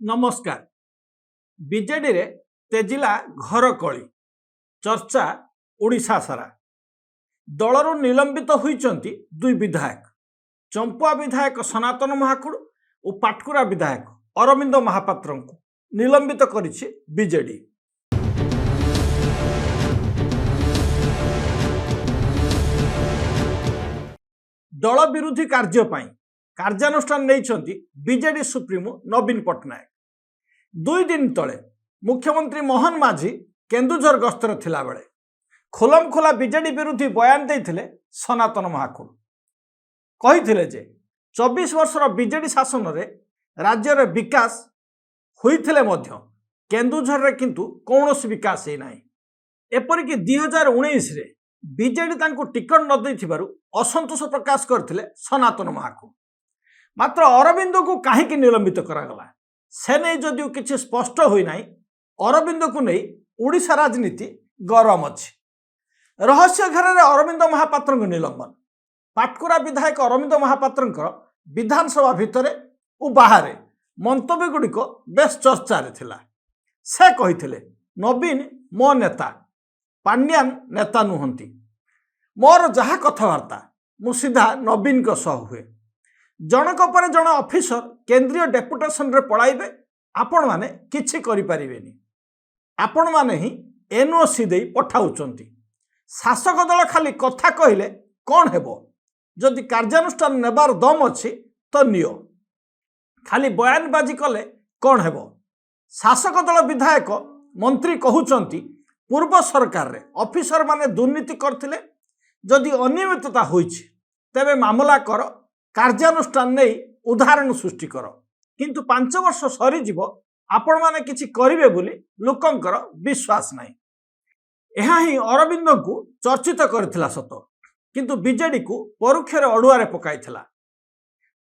नमस्कार। बीजेडी रे तेजिला घर कली चर्चा ओडिशा सारा। दलरू निलंबित होइचंती दुई विधायक, चंपुआ विधायक सनातन महाकुड़ और पाटकुरा विधायक अरविंद महापात्र को निलंबित करिछि बीजेडी। दल विरोधी कार्य पाई कार्यानुष्ठान नहीं बीजेडी सुप्रीमो नवीन पट्टनायक। 2 दिन तले मुख्यमंत्री मोहन माझी केन्दुझर गस्तर थिला बेले खोलम खोला बीजेडी विरोधी बयान देइथिले सनातन महाकुड़। कहिथिले जे 24 वर्षर बीजेडी शासन रे राज्य रे विकास होइथिले मध्य केन्दुझर रे किंतु कौनसी विकास हे नाही। एपरिक 2019 रे बीजेडी तांको टिकट न देथिबारु असंतोष प्रकाश करथिले सनातन महाकुड़। मात्र अरविंद को काहेकि निलंबित करागला से नहीं जदिव किसी स्पष्ट होई नाही। अरविंद को नहीं ओडिशा राजनीति गरम अच्छी। रहस्य घर में अरविंद महापात्र निलंबन, पाटकुरा विधायक अरविंद महापात्र विधानसभा भितर और बाहर मंतव्य गुड़िक बेस चर्चा थिला। से कहिथिले नवीन मो नेता, पांड्यान नेता नुहंती। मोर जहा कथबार्ता मु सीधा नवीन को सह हुए। जनक पर जन ऑफिसर केंद्रीय डेपुटेशन रे पळाइबे, आपण माने किछि करि परिबेनी। आपण माने ही एनओसी देई पठाउचंती। शासक दल खाली कथा कहिले कोन हेबो? जदि कार्यानुष्ठान नेबार दम अछि तो नियो, खाली बयानबाजी कले कोन हेबो? शासक दल विधायक मंत्री कहउचंती पूर्व सरकार रे ऑफिसर माने दुर्नीति करथिले, जदि अनियमितता होइछि तेबे मामला कर, कार्यानुष्ठान नहीं उदाहरण सृष्टि कर। किंतु 5 वर्ष सरीजीव आपण माने किछि करिवे बोली लोकंकर विश्वास नहीं। यह ही अरविंद को चर्चित करथिला सत, किंतु बीजेडी को परोक्षरे अड़ुआरे पकाइथिला।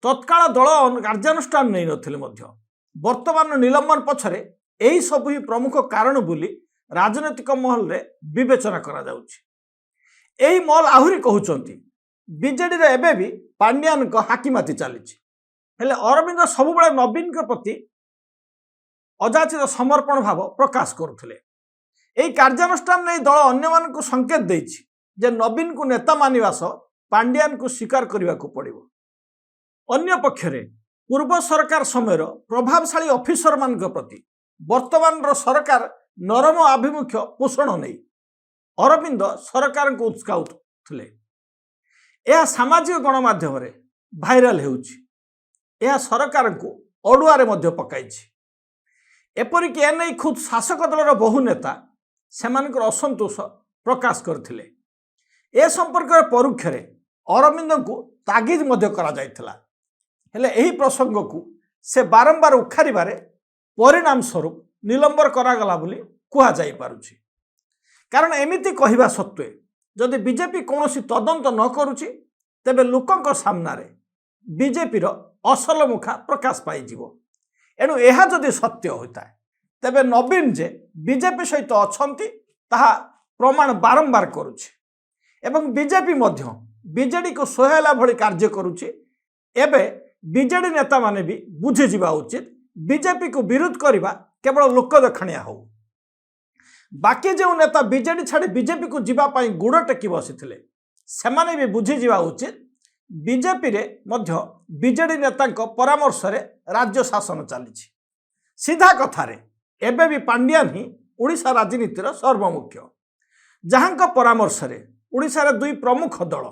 तत्काल दल कार्यानुष्ठान नहीं नथिले मध्य वर्तमान निलंबन पछरे एही सब ही प्रमुख कारण बोली राजनैतिक महल रे विवेचना करा जाउछि। एही महल आहुरी कहउचंती बीजेडी रे एबे भी पांड्यान को हाकिमाती चली। हेले अरविंद सबुबले नवीन के प्रति अजाचित समर्पण भाव प्रकाश करुथिले। एही कार्यानुष्ठान नहीं दल अन्य मान को संकेत देछि जे नवीन को नेता मानिवा सह पांड्यान को स्वीकार करने को पड़िबो। अन्य पक्षरे पूर्व सरकार समय प्रभावशाली ऑफिसर मान के प्रति वर्तमान सरकार नरम आभिमुख्य पोषण नहीं अरविंद सरकार को उत्साहुले। यह सामाजिक गणमाध्यम रे भाइराल हेउछि। यह सरकार को अड़ुआरे मध्य पकाइछि। एपरिक एने खुद शासक दलर बहु नेता सेमानकर असंतोष प्रकाश करथिले। ए संपर्क परोक्षरे अरविंद को तागिद मध्य करा जायथिला। हेले एही प्रसंग को से बारंबार उखारिबारे परिणाम स्वरूप निलंबन करागला बोली कुहा जाई पारुछि। कारण एमिति कहिबा सत्वे जदि बीजेपी कौनसी तदंत न करुछि तेबे लोकंक सामनारे बीजेपी रो असल मुखा प्रकाश पाइजिवो। एणु एहा जदि सत्य होता है तेबे नवीन जे बीजेपी सहित अछंती ताहा प्रमाण बारंबार करुछि एवं बीजेपी मध्य बीजेडी को सोहेला भली कार्य करुछि। एबे बीजेडी नेता माने भी बुझी जिबा उचित बीजेपी को विरोध करिबा केवल लोक देखाणिया हो। बाकी जो नेता बीजेडी छाड़ी बीजेपी को जीवा पाई गुड़ टेकी बसिथिले सेमाने भी बुझी जिबा उचित बीजेपी रे मध्य बीजेडी नेता परामर्श रे राज्य शासन चली। सीधा कथारे एबे भी पांड्यान ही ओडिशा राजनीतिर सर्वमुख्य, जहां परामर्श रे ओडिशा रे 2 प्रमुख दल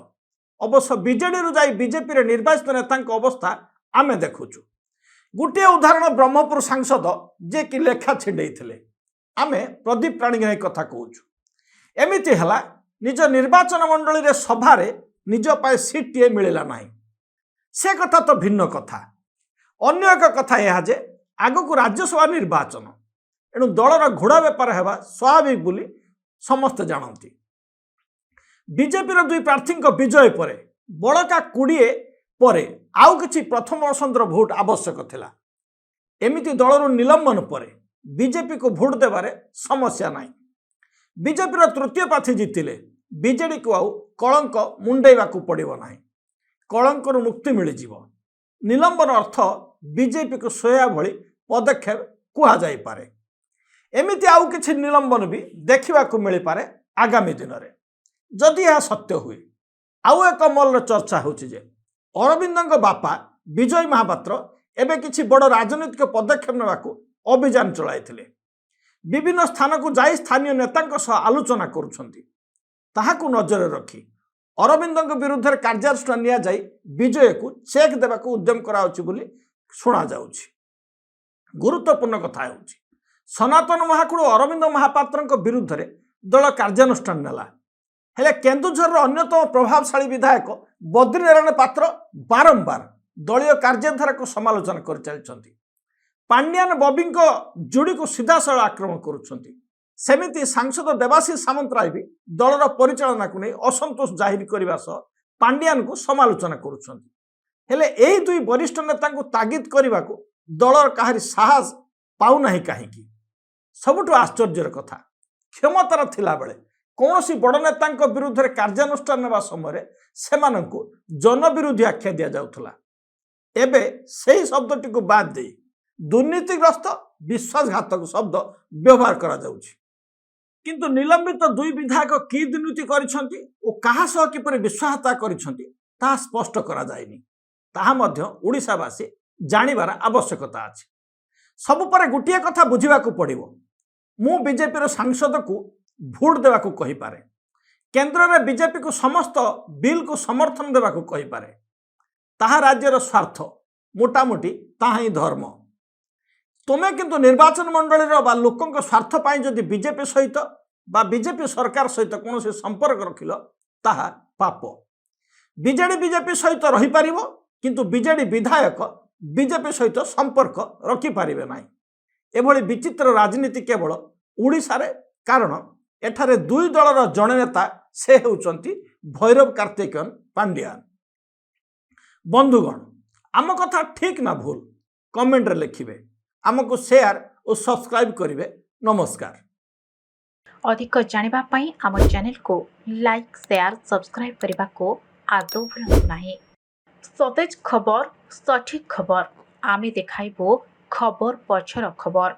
अवश्य बीजेडी रु जाई बीजेपी रे निर्वाचित नेता अवस्था आमे देखुचु। गोटे उदाहरण ब्रह्मपुर सांसद जे कि लेखा छिंडेइथिले आमे प्रदीप प्राणीग्राही कथा कहूँ। एमिति हला निज निर्वाचन मंडली रे सभारे निज पाए सीट टे मिलला नहीं, से कथा तो भिन्न कथा। अन्य एक कथा यह जे आगक राज्यसभा निर्वाचन, एणु दलर घोड़ा बेपार हेबा स्वाभाविक बोली समस्त जानती। बीजेपी 2 प्रार्थी विजय पर बड़का 20 पर आउ किछि प्रथम स्वतंत्र भोट आवश्यक थिला। एमिति दलर निलंबन पर बीजेपी को भोट देवारे समस्या नहीं। बीजेपी तृतीय प्रार्थी जीतिले बीजेडी को आउ कलंक मुंडेवा को पड़ो ना, कलंक मुक्ति मिल जिवो। निलंबन अर्थ बीजेपी को सोया भली पदक्षेप कुहाଯାଇपारे। एमिति आउ किछि निलंबन भी देखिबाकू मिलिपारे आगामी दिन में। जदि यह सत्य हुए आउ एक मल्ल चर्चा होछि जे अरविंदଙ୍କ बापा विजय महापात्र एबे किछि बड़ राजनीतिक पदक्षेप नेबाकू अभियान चलाइथिले। विभिन्न स्थान को जाई स्थानीय नेतांक सह आलोचना करुछंती। ताहाकू नजर रखी अरविंदଙ୍କ विरुद्ध कार्यानुष्ठान निया जाई विजय को चेक देबाकू उद्यम कराउछि बोली शुणा जाउछि। गुरुत्वपूर्ण कथा होछि सनातन महाकुड़ अरविंद महापात्र विरुद्ध रे दल कार्यानुष्ठान नेला। हेले केन्दुझर अन्यतम प्रभावशाली विधायक बद्रीनारायण पात्र बारंबार दलीय कार्यधारा को समालोचना कर चलछंती। पांड्यान बबी जोड़ी को सीधासल आक्रमण करुछंती। सेमिति सांसद देवाशीष सामंतराय भी दलर परिचालना को नहीं असंतोष जाहिर करने सह पांड्यान को समालोचना करुछंती। हेले एही दुई वरिष्ठ नेता को तागिद करने को दलर काहारी साहस पाउनाही काहीकि। सबुठु आश्चर्यर कथा क्षमतार थिला बेले कौनसी बड़ नेता विरुद्ध कार्यानुष्ठान नेबा समय सेमानंकु जनविरोधी आख्या दिया जाउथला। एबे सही शब्दटी को बाद दे दुर्नीतिग्रस्त विश्वासघातक शब्द व्यवहार करा जाउछि। किंतु निलंबित दुई विधायक की दुर्नीति करिसंती ओ कहा सह किपरि विश्वासता करिसंती ता स्पष्ट करा जायनि। ताहा मध्य ओडिसावासी जानिबार आवश्यकता अछि। सब पर गोटिए कथा बुझिबाकू पड़िबो। मु बीजेपी रो सांसद को भोट देवाकू कहि पारे। केंद्र में बीजेपी को समस्त बिल को समर्थन देवाकू कहि पारे। ताहा राज्यर स्वार्थ मोटामोटी ताहा ही धर्म। तुमे किंतु निर्वाचन मंडली बा लोकंक स्वार्थ पाई जदि बीजेपी सहित बा बीजेपी सरकार सहित कौन से संपर्क रखिल ताहा पाप। बीजेडी बीजेपी सहित रही पारिबो किंतु बीजेडी विधायक बीजेपी सहित संपर्क रखि पारिबे नाही। एभली विचित्र राजनीति केवल ओडिशा रे कारण एठारे दुई दलर जड़े नेता से होउचंती भैरव कार्तिकेयन पांड्यान। बंधुगण आम कथा ठीक ना भूल कमेंट रे लिखिबे। आमको शेयर और सब्सक्राइब करिवे। नमस्कार। अधिक जानिबा पई आम चैनल को लाइक शेयर सब्सक्राइब करने को आदौ भूलु नाही। सतेज खबर सठिक खबर आमे देखाइबो खबर पछर खबर।